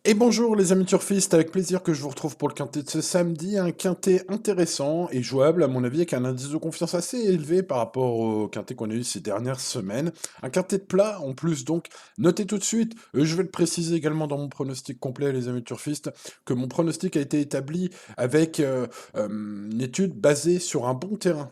Et bonjour les amis turfistes, avec plaisir que je vous retrouve pour le quintet de ce samedi, un quintet intéressant et jouable à mon avis avec un indice de confiance assez élevé par rapport au quintet qu'on a eu ces dernières semaines. Un quintet de plat en plus donc, notez tout de suite, je vais le préciser également dans mon pronostic complet les amis turfistes, que mon pronostic a été établi avec une étude basée sur un bon terrain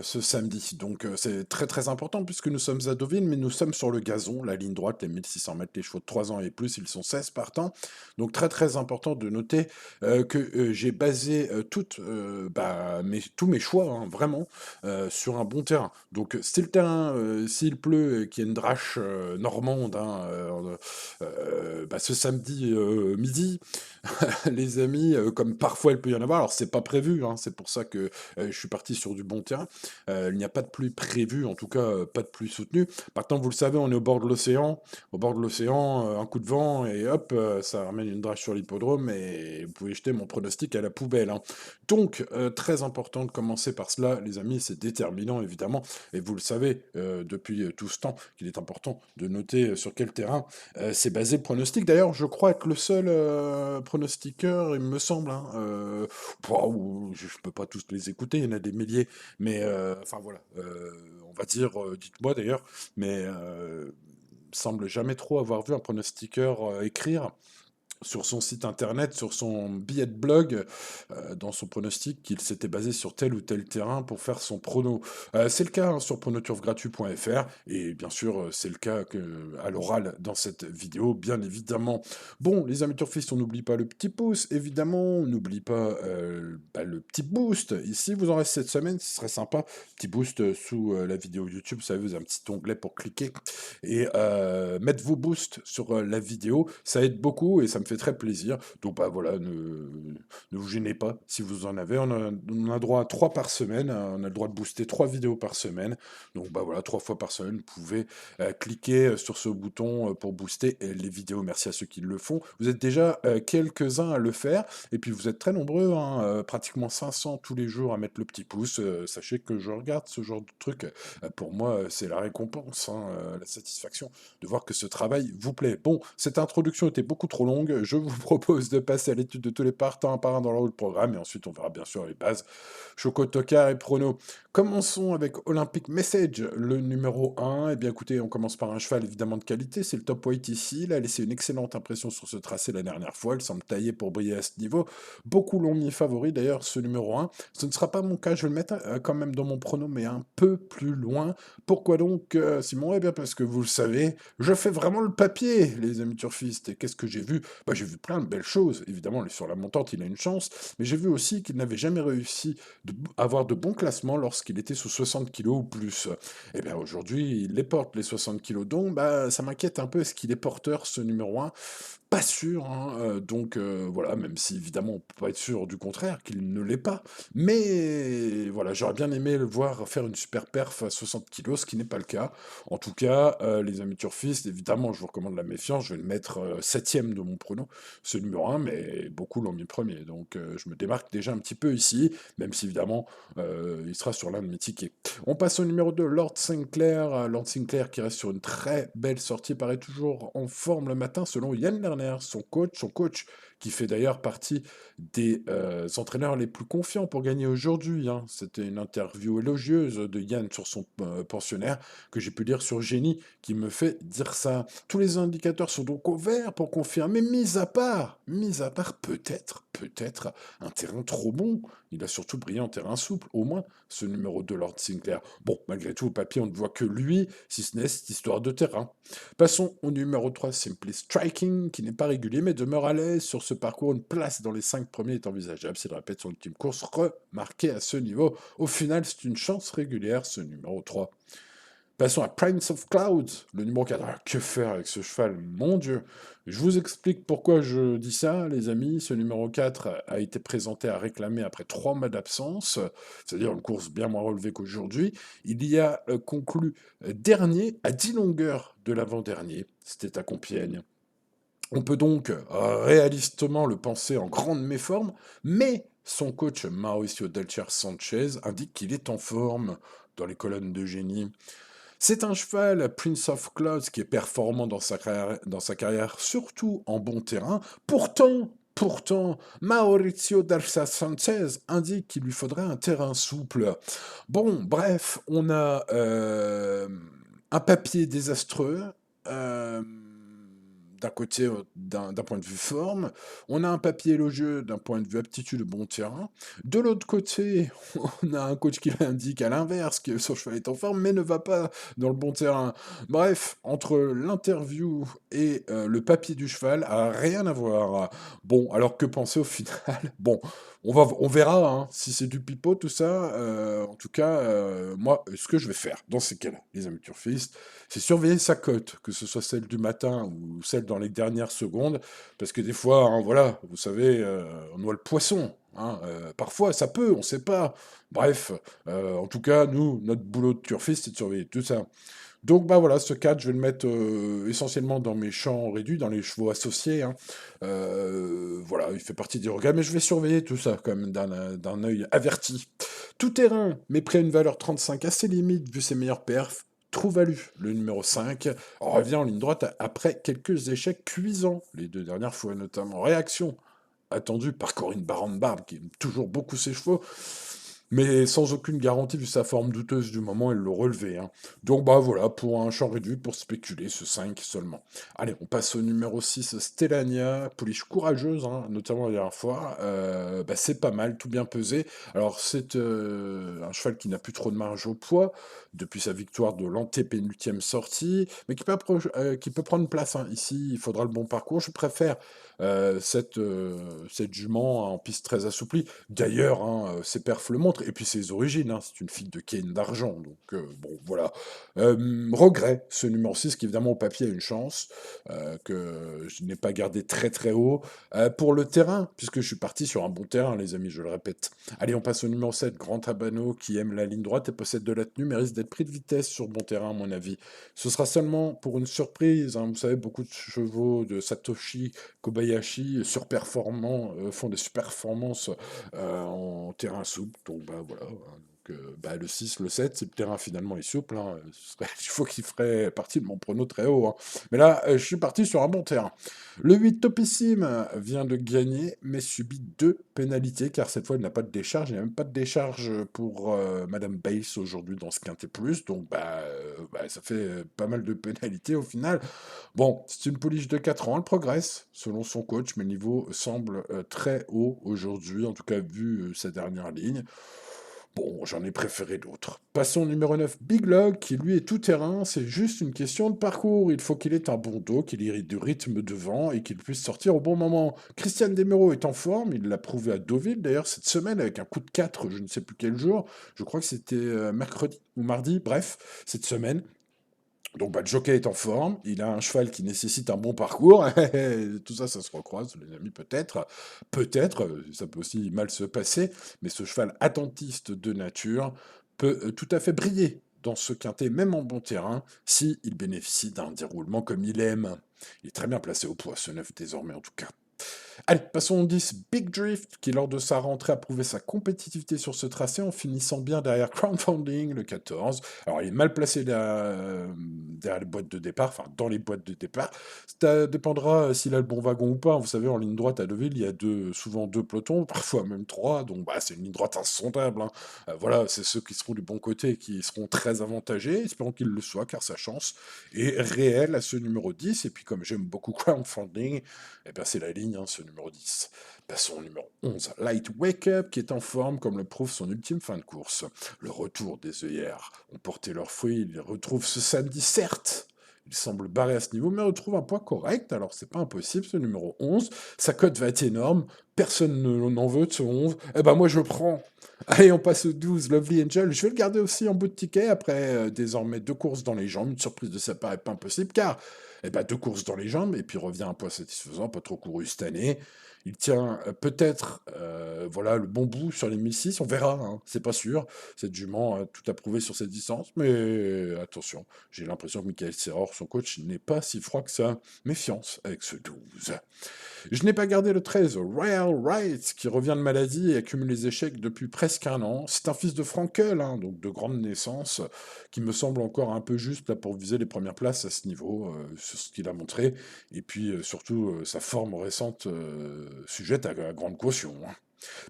ce samedi. Donc c'est très très important puisque nous sommes à Deauville mais nous sommes sur le gazon, la ligne droite, les 1600 mètres, les chevaux de 3 ans et plus, ils sont 16 partants. Donc très très important de noter que j'ai basé tous mes choix, hein, vraiment, sur un bon terrain. Donc si le terrain, s'il pleut, qu'il y a une drache normande, hein, ce samedi midi, les amis, comme parfois il peut y en avoir, alors c'est pas prévu, hein, c'est pour ça que je suis parti sur du bon terrain. Il n'y a pas de pluie prévue, en tout cas pas de pluie soutenue. Maintenant, vous le savez, on est au bord de l'océan. Au bord de l'océan, un coup de vent et hop, ça ramène une drache sur l'hippodrome et vous pouvez jeter mon pronostic à la poubelle, hein. Donc, très important de commencer par cela, les amis, c'est déterminant évidemment. Et vous le savez depuis tout ce temps qu'il est important de noter sur quel terrain c'est basé le pronostic. D'ailleurs, je crois être le seul pronostiqueur, il me semble, hein, je ne peux pas tous les écouter, il y en a des milliers, mais enfin voilà, on va dire, dites-moi d'ailleurs, mais semble jamais trop avoir vu un pronostiqueur écrire sur son site internet, sur son billet de blog, dans son pronostic, qu'il s'était basé sur tel ou tel terrain pour faire son prono. C'est le cas hein, sur pronoturfgratuit.fr, et bien sûr, c'est le cas à l'oral dans cette vidéo, bien évidemment. Bon, les amis turfistes, on n'oublie pas le petit pouce, évidemment, on n'oublie pas le petit boost. Ici, vous en reste cette semaine, ce serait sympa. Petit boost sous la vidéo YouTube, vous savez, vous avez un petit onglet pour cliquer et mettre vos boosts sur la vidéo, ça aide beaucoup et ça me fait très plaisir. Donc bah voilà, ne vous gênez pas si vous en avez. On a droit à 3 par semaine, hein, on a le droit de booster 3 vidéos par semaine. Donc bah voilà, 3 fois par semaine, vous pouvez cliquer sur ce bouton pour booster les vidéos. Merci à ceux qui le font. Vous êtes déjà quelques-uns à le faire et puis vous êtes très nombreux, hein, pratiquement 500 tous les jours à mettre le petit pouce. Sachez que je regarde ce genre de truc. Pour moi, c'est la récompense, hein, la satisfaction de voir que ce travail vous plaît. Bon, cette introduction était beaucoup trop longue. Je vous propose de passer à l'étude de tous les partants un par un dans le programme et ensuite on verra bien sûr les bases. Choco, Tocard et Prono. Commençons avec Olympic Message, le numéro 1. Eh bien écoutez, on commence par un cheval évidemment de qualité, c'est le top weight ici. Il a laissé une excellente impression sur ce tracé la dernière fois, il semble taillé pour briller à ce niveau. Beaucoup l'ont mis favori d'ailleurs, ce numéro 1. Ce ne sera pas mon cas, je vais le mettre quand même dans mon prono, mais un peu plus loin. Pourquoi donc, Simon? Eh bien parce que vous le savez, je fais vraiment le papier, les amis turfistes. Et qu'est-ce que j'ai vu? Bah, j'ai vu plein de belles choses. Évidemment, sur la montante, il a une chance, mais j'ai vu aussi qu'il n'avait jamais réussi à avoir de bons classements lorsqu'il était sous 60 kilos ou plus. Eh bien aujourd'hui, il les porte, les 60 kilos. Donc, bah, ça m'inquiète un peu. Est-ce qu'il est porteur, ce numéro 1? Pas sûr, hein, donc voilà, même si évidemment on peut pas être sûr du contraire, qu'il ne l'est pas. Mais voilà, j'aurais bien aimé le voir faire une super perf à 60 kilos, ce qui n'est pas le cas. En tout cas, les amis turfistes, évidemment, je vous recommande la méfiance. Je vais le mettre septième de mon prono, ce numéro 1, mais beaucoup l'ont mis premier. Donc je me démarque déjà un petit peu ici, même si évidemment il sera sur l'un de mes tickets. On passe au numéro 2, Lord Sinclair. Lord Sinclair qui reste sur une très belle sortie, paraît toujours en forme le matin selon Yann Lerner, son coach qui fait d'ailleurs partie des entraîneurs les plus confiants pour gagner aujourd'hui, hein. C'était une interview élogieuse de Yann sur son pensionnaire que j'ai pu lire sur Génie qui me fait dire ça. Tous les indicateurs sont donc au vert pour confirmer, mis à part peut-être un terrain trop bon. Il a surtout brillé en terrain souple, au moins ce numéro 2 Lord Sinclair. Bon, malgré tout, au papier, on ne voit que lui, si ce n'est cette histoire de terrain. Passons au numéro 3, Simply Striking, qui n'est pas régulier, mais demeure à l'aise sur ce parcours. Une place dans les 5 premiers est envisageable s'il répète son ultime course remarquée à ce niveau. Au final, c'est une chance régulière, ce numéro 3. Passons à Prince of Clouds, le numéro 4. Ah, que faire avec ce cheval? Mon Dieu! Je vous explique pourquoi je dis ça, les amis. Ce numéro 4 a été présenté à réclamer après 3 mois d'absence, c'est-à-dire une course bien moins relevée qu'aujourd'hui. Il y a conclu dernier à 10 longueurs de l'avant-dernier. C'était à Compiègne. On peut donc réalistement le penser en grande méforme, mais son coach Mauricio Delcher Sanchez indique qu'il est en forme dans les colonnes de génie. C'est un cheval, Prince of Clouds, qui est performant dans sa carrière, surtout en bon terrain. Pourtant, Mauricio Darça Sanchez indique qu'il lui faudrait un terrain souple. Bon, bref, on a un papier désastreux. euh, d'un côté, d'un point de vue forme, on a un papier élogieux d'un point de vue aptitude au bon terrain. De l'autre côté, on a un coach qui indique à l'inverse que son cheval est en forme, mais ne va pas dans le bon terrain. Bref, entre l'interview et le papier du cheval, rien à voir. Bon, alors que penser au final? Bon, on verra hein, si c'est du pipeau, tout ça. En tout cas, moi, ce que je vais faire dans ces cas-là, les amis turfistes, c'est surveiller sa cote, que ce soit celle du matin ou celle dans les dernières secondes, parce que des fois, hein, voilà, vous savez, on noie le poisson. Hein, parfois, ça peut, on sait pas. Bref, en tout cas, nous, notre boulot de turfiste, c'est de surveiller tout ça. Donc bah voilà, ce cadre, je vais le mettre essentiellement dans mes champs réduits, dans les chevaux associés. Hein. Voilà, il fait partie des regards, mais je vais surveiller tout ça quand même d'un œil averti. Tout terrain, mais près à une valeur 35 assez limite vu ses meilleurs perfs. True Value, le numéro 5, revient en ligne droite après quelques échecs cuisants, les deux dernières fois notamment. Réaction attendue par Corinne Barbe, qui aime toujours beaucoup ses chevaux, mais sans aucune garantie vu sa forme douteuse du moment et le relevé. Hein. Donc bah voilà, pour un champ réduit, pour spéculer, ce 5 seulement. Allez, on passe au numéro 6, Stellania, pouliche courageuse, hein, notamment la dernière fois. Bah, c'est pas mal, tout bien pesé. Alors c'est un cheval qui n'a plus trop de marge au poids, depuis sa victoire de l'antépénultième sortie, mais qui peut prendre place. Hein. Ici, il faudra le bon parcours. Je préfère cette jument en piste très assouplie. D'ailleurs, hein, ses perfs le montrent, et puis ses origines, hein, c'est une fille de Kane d'argent, donc bon, voilà. Regret, ce numéro 6, qui évidemment au papier a une chance, que je n'ai pas gardé très très haut, pour le terrain, puisque je suis parti sur un bon terrain, les amis, je le répète. Allez, on passe au numéro 7, Grand Habano, qui aime la ligne droite et possède de la tenue, mais risque d'être pris de vitesse sur bon terrain, à mon avis. Ce sera seulement pour une surprise, hein, vous savez, beaucoup de chevaux de Satoshi Kobayashi surperformants font des performances en terrain souple. Donc bah voilà. Hein. Donc, bah, le 6, le 7, si le terrain finalement est souple, hein, il faut qu'il ferait partie de mon prono très haut. Hein. Mais là, je suis parti sur un bon terrain. Le 8 topissime vient de gagner, mais subit deux pénalités, car cette fois il n'a pas de décharge. Il n'y a même pas de décharge pour Madame Bass aujourd'hui dans ce quintet plus. Donc bah, ça fait pas mal de pénalités au final. Bon, c'est une pouliche de 4 ans, elle progresse selon son coach, mais le niveau semble très haut aujourd'hui, en tout cas vu sa dernière ligne. Bon, j'en ai préféré d'autres. Passons au numéro 9, Big Log, qui lui est tout terrain, c'est juste une question de parcours. Il faut qu'il ait un bon dos, qu'il ait du rythme devant et qu'il puisse sortir au bon moment. Christian Desmereaux est en forme, il l'a prouvé à Deauville d'ailleurs cette semaine avec un coup de 4, je ne sais plus quel jour, je crois que c'était mercredi ou mardi, bref, cette semaine. Donc bah, le jockey est en forme, il a un cheval qui nécessite un bon parcours, tout ça, ça se recroise, les amis, peut-être, ça peut aussi mal se passer, mais ce cheval attentiste de nature peut tout à fait briller dans ce quintet, même en bon terrain, s'il bénéficie d'un déroulement comme il aime. Il est très bien placé au poids, ce 9 désormais en tout cas. Allez, passons au 10, Big Drift, qui lors de sa rentrée a prouvé sa compétitivité sur ce tracé en finissant bien derrière Crowdfunding, le 14. Alors, il est mal placé derrière les boîtes de départ, enfin dans les boîtes de départ. Ça dépendra s'il a le bon wagon ou pas. Vous savez, en ligne droite à Deauville, il y a souvent deux pelotons, parfois même trois, donc bah, c'est une ligne droite insondable. Hein. Voilà, c'est ceux qui seront du bon côté qui seront très avantagés. Espérons qu'il le soit, car sa chance est réelle à ce numéro 10. Et puis, comme j'aime beaucoup Crowdfunding, eh bien, c'est la ligne, hein, ce numéro 10. Passons au numéro 11, Light Wake Up, qui est en forme, comme le prouve son ultime fin de course. Le retour des œillères ont porté leurs fruits, ils les retrouvent ce samedi, certes. Il semble barré à ce niveau, mais retrouve un poids correct, alors c'est pas impossible, ce numéro 11. Sa cote va être énorme, personne n'en veut de ce 11. Eh ben moi je prends. Allez, on passe au 12, Lovely Angel. Je vais le garder aussi en bout de ticket, après désormais deux courses dans les jambes. Une surprise de sa part est pas impossible, car deux courses dans les jambes, et puis revient un poids satisfaisant, pas trop couru cette année. Il tient peut-être voilà, le bon bout sur les 1006, on verra, hein, c'est pas sûr. Cette jument a tout approuvé sur cette distance, mais attention, j'ai l'impression que Michael Serror, son coach, n'est pas si froid que ça. Méfiance avec ce 12. Je n'ai pas gardé le 13, Royal Kyle Wright, qui revient de maladie et accumule les échecs depuis presque un an. C'est un fils de Frankel, hein, donc de grande naissance, qui me semble encore un peu juste là, pour viser les premières places à ce niveau, sur ce qu'il a montré. Et puis surtout, sa forme récente sujette à grande caution, hein.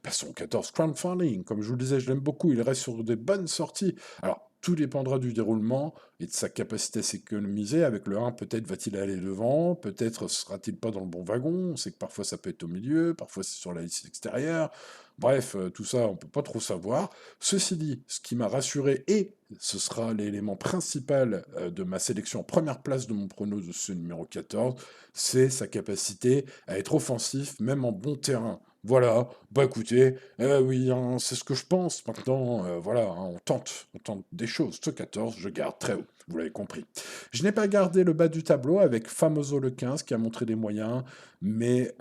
Son 14 crowdfunding, comme je vous le disais, je l'aime beaucoup, il reste sur des bonnes sorties. Alors, tout dépendra du déroulement et de sa capacité à s'économiser. Avec le 1, peut-être va-t-il aller devant, peut-être sera-t-il pas dans le bon wagon. On sait que parfois ça peut être au milieu, parfois c'est sur la liste extérieure. Bref, tout ça, on peut pas trop savoir. Ceci dit, ce qui m'a rassuré, et ce sera l'élément principal de ma sélection en première place de mon prono de ce numéro 14, c'est sa capacité à être offensif, même en bon terrain. Voilà, bah écoutez, oui, hein, c'est ce que je pense maintenant, voilà, hein, on tente des choses. Ce 14, je garde très haut, vous l'avez compris. Je n'ai pas gardé le bas du tableau avec Famoso le 15 qui a montré des moyens, mais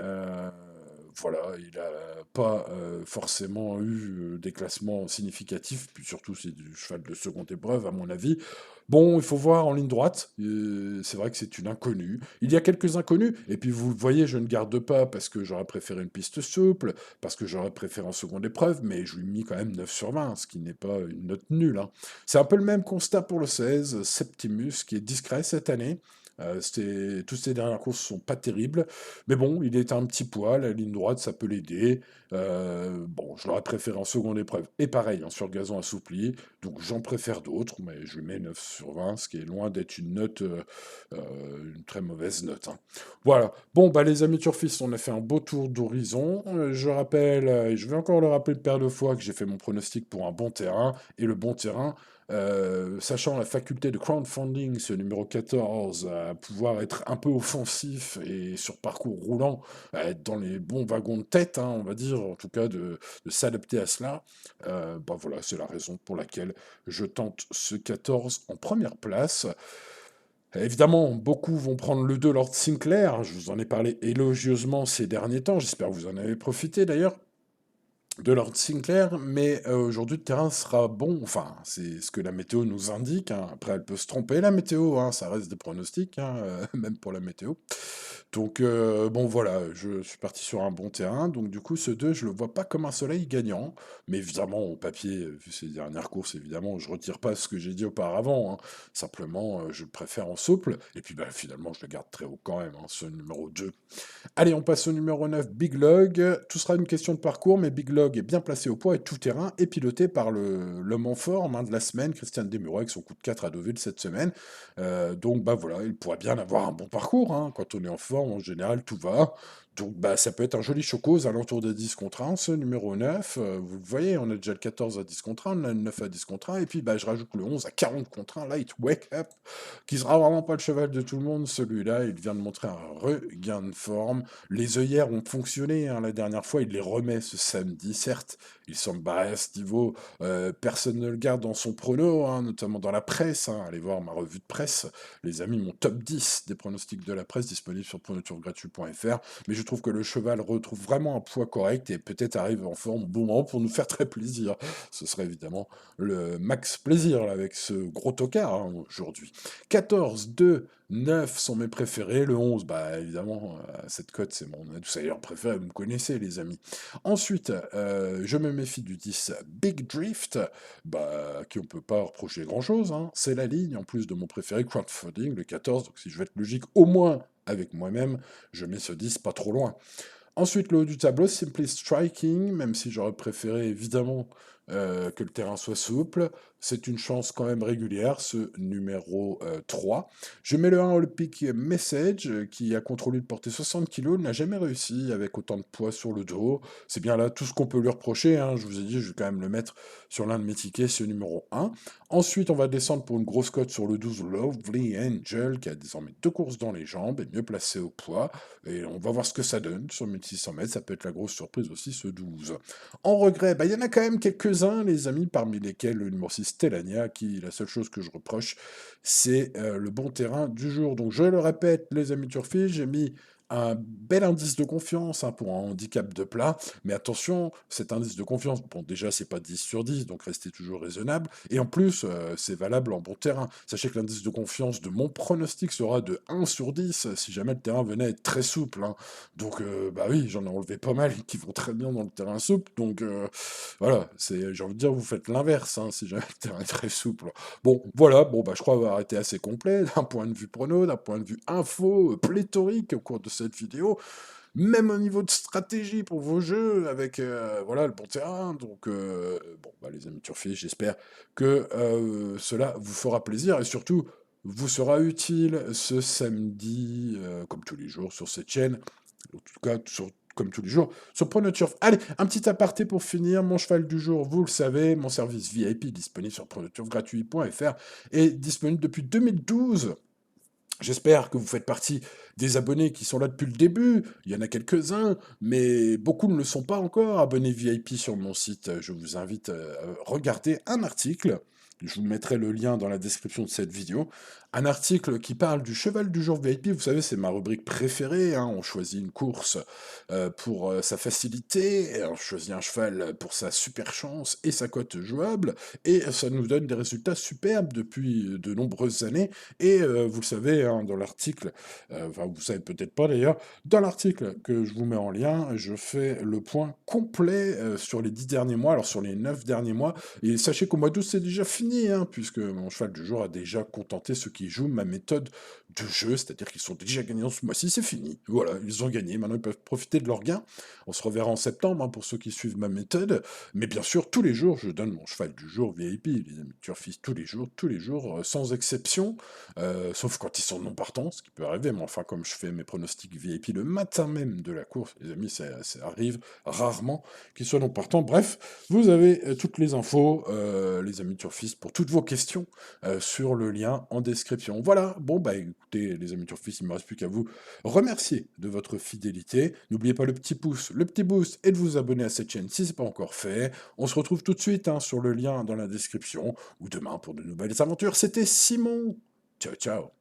voilà, il n'a pas forcément eu des classements significatifs, puis surtout c'est du cheval de seconde épreuve à mon avis. Bon, il faut voir en ligne droite, c'est vrai que c'est une inconnue. Il y a quelques inconnus, et puis vous voyez, je ne garde pas parce que j'aurais préféré une piste souple, parce que j'aurais préféré en seconde épreuve, mais je lui ai mis quand même 9 sur 20, ce qui n'est pas une note nulle, hein. C'est un peu le même constat pour le 16, Septimus, qui est discret cette année. Toutes ces dernières courses sont pas terribles, mais bon, il est un petit poil, la ligne droite, ça peut l'aider. Bon, je l'aurais préféré en seconde épreuve, et pareil, hein, sur gazon assoupli, donc j'en préfère d'autres, mais je lui mets 9 sur 20, ce qui est loin d'être une note, une très mauvaise note, hein. Voilà. Bon, bah les amis turfistes, on a fait un beau tour d'horizon. Je rappelle, et je vais encore le rappeler une paire de fois, que j'ai fait mon pronostic pour un bon terrain, et le bon terrain, sachant la faculté de crowdfunding, ce numéro 14, à pouvoir être un peu offensif et sur parcours roulant, à être dans les bons wagons de tête, hein, on va dire, en tout cas de s'adapter à cela, bah voilà, c'est la raison pour laquelle je tente ce 14 en première place. Évidemment, beaucoup vont prendre le 2 Lord Sinclair, je vous en ai parlé élogieusement ces derniers temps, j'espère que vous en avez profité d'ailleurs de Lord Sinclair, mais aujourd'hui le terrain sera bon, enfin c'est ce que la météo nous indique, hein. Après elle peut se tromper la météo, hein, ça reste des pronostics, hein, même pour la météo. Donc bon voilà, je suis parti sur un bon terrain, donc du coup ce 2 je le vois pas comme un soleil gagnant, mais évidemment au papier, vu ces dernières courses évidemment je retire pas ce que j'ai dit auparavant, hein. Simplement je le préfère en souple, et puis bah, finalement je le garde très haut quand même, hein, ce numéro 2. Allez, on passe au numéro 9, Big Log. Tout sera une question de parcours, mais Big Log est bien placé au poids et tout terrain et piloté par l'homme en forme, hein, de la semaine, Christian Desmureaux, avec son coup de 4 à Deauville cette semaine. Donc, bah voilà, il pourrait bien avoir un bon parcours, hein. Quand on est en forme, en général, tout va. Donc, bah, ça peut être un joli choco aux alentours de 10 contre 1, ce numéro 9. Vous le voyez, on a déjà le 14 à 10 contre 1, on a le 9 à 10 contre 1, et puis bah, je rajoute le 11 à 40 contre 1, Light Wake Up, qui sera vraiment pas le cheval de tout le monde. Celui-là, il vient de montrer un regain de forme. Les œillères ont fonctionné, hein, la dernière fois, il les remet ce samedi, certes. Il semble barré à ce niveau, personne ne le garde dans son prono, hein, notamment dans la presse, hein. Allez voir ma revue de presse, les amis, mon top 10 des pronostics de la presse disponible sur pronotourgratuit.fr. Mais je trouve que le cheval retrouve vraiment un poids correct et peut-être arrive en forme au bon moment pour nous faire très plaisir. Ce serait évidemment le max plaisir là, avec ce gros tocard, hein, aujourd'hui. 14, 2, 9 sont mes préférés. Le 11, bah évidemment, cette cote, c'est mon outsider préféré, vous me connaissez, les amis. Ensuite, je me méfie du 10 Big Drift, bah, qui on peut pas reprocher grand-chose, hein. C'est la ligne, en plus de mon préféré, Crowdfunding, le 14. Donc si je veux être logique, au moins avec moi-même, je mets ce 10 pas trop loin. Ensuite, le haut du tableau, Simply Striking, même si j'aurais préféré évidemment que le terrain soit souple. C'est une chance quand même régulière, ce numéro 3. Je mets le 1 Olympic Message, qui a contrôlé de porter 60 kilos, n'a jamais réussi avec autant de poids sur le dos. C'est bien là tout ce qu'on peut lui reprocher, hein. Je vous ai dit, je vais quand même le mettre sur l'un de mes tickets, ce numéro 1. Ensuite, on va descendre pour une grosse cote sur le 12 Lovely Angel, qui a désormais 2 courses dans les jambes et mieux placé au poids. Et on va voir ce que ça donne sur 1600 mètres. Ça peut être la grosse surprise aussi, ce 12. En regret, bah, il y en a quand même quelques-uns, les amis, parmi lesquels le numéro 6, Stelania, qui, la seule chose que je reproche, c'est le bon terrain du jour. Donc, je le répète, les amis turfis, j'ai mis un bel indice de confiance hein, pour un handicap de plat, mais attention, cet indice de confiance, bon déjà c'est pas 10 sur 10, donc restez toujours raisonnable, et en plus c'est valable en bon terrain. Sachez que l'indice de confiance de mon pronostic sera de 1 sur 10 si jamais le terrain venait à être très souple, hein. Donc bah oui, j'en ai enlevé pas mal qui vont très bien dans le terrain souple, donc voilà, j'ai envie de dire vous faites l'inverse hein, si jamais le terrain est très souple. Bon, voilà, bon, bah, je crois avoir été assez complet d'un point de vue prono, d'un point de vue info, pléthorique au cours de cette vidéo, même au niveau de stratégie pour vos jeux, avec voilà, le bon terrain. Donc, bon, bah, les amis turfistes, j'espère que cela vous fera plaisir et surtout vous sera utile ce samedi, comme tous les jours, sur cette chaîne. En tout cas, comme tous les jours, sur Pronoturf. Allez, un petit aparté pour finir. Mon cheval du jour, vous le savez, mon service VIP disponible sur pronoturfgratuit.fr est disponible depuis 2012. J'espère que vous faites partie des abonnés qui sont là depuis le début. Il y en a quelques-uns, mais beaucoup ne le sont pas encore. Abonnés VIP sur mon site, je vous invite à regarder un article. Je vous mettrai le lien dans la description de cette vidéo. Un article qui parle du cheval du jour VIP. Vous savez, c'est ma rubrique préférée, hein. On choisit une course pour sa facilité, et on choisit un cheval pour sa super chance et sa cote jouable. Et ça nous donne des résultats superbes depuis de nombreuses années. Et vous le savez, hein, dans l'article, enfin vous savez peut-être pas d'ailleurs, dans l'article que je vous mets en lien, je fais le point complet sur les 10 derniers mois, alors sur les 9 derniers mois, et sachez qu'au mois d'août c'est déjà fini, hein, puisque mon cheval du jour a déjà contenté ceux qui jouent ma méthode de jeu, c'est-à-dire qu'ils sont déjà gagnants ce mois-ci, c'est fini. Voilà, ils ont gagné, maintenant ils peuvent profiter de leur gain. On se reverra en septembre hein, pour ceux qui suivent ma méthode, mais bien sûr, tous les jours, je donne mon cheval du jour VIP, les amis turfistes, tous les jours, sans exception. Sauf quand ils sont non partants, ce qui peut arriver, mais enfin, comme je fais mes pronostics VIP le matin même de la course, les amis, ça arrive rarement qu'ils soient non partants. Bref, vous avez toutes les infos, les amis turfistes, pour toutes vos questions sur le lien en description. Voilà, bon, bah écoutez, les amis turfistes, il ne me reste plus qu'à vous remercier de votre fidélité. N'oubliez pas le petit pouce, le petit boost et de vous abonner à cette chaîne si ce n'est pas encore fait. On se retrouve tout de suite hein, sur le lien dans la description ou demain pour de nouvelles aventures. C'était Simon. Ciao, ciao.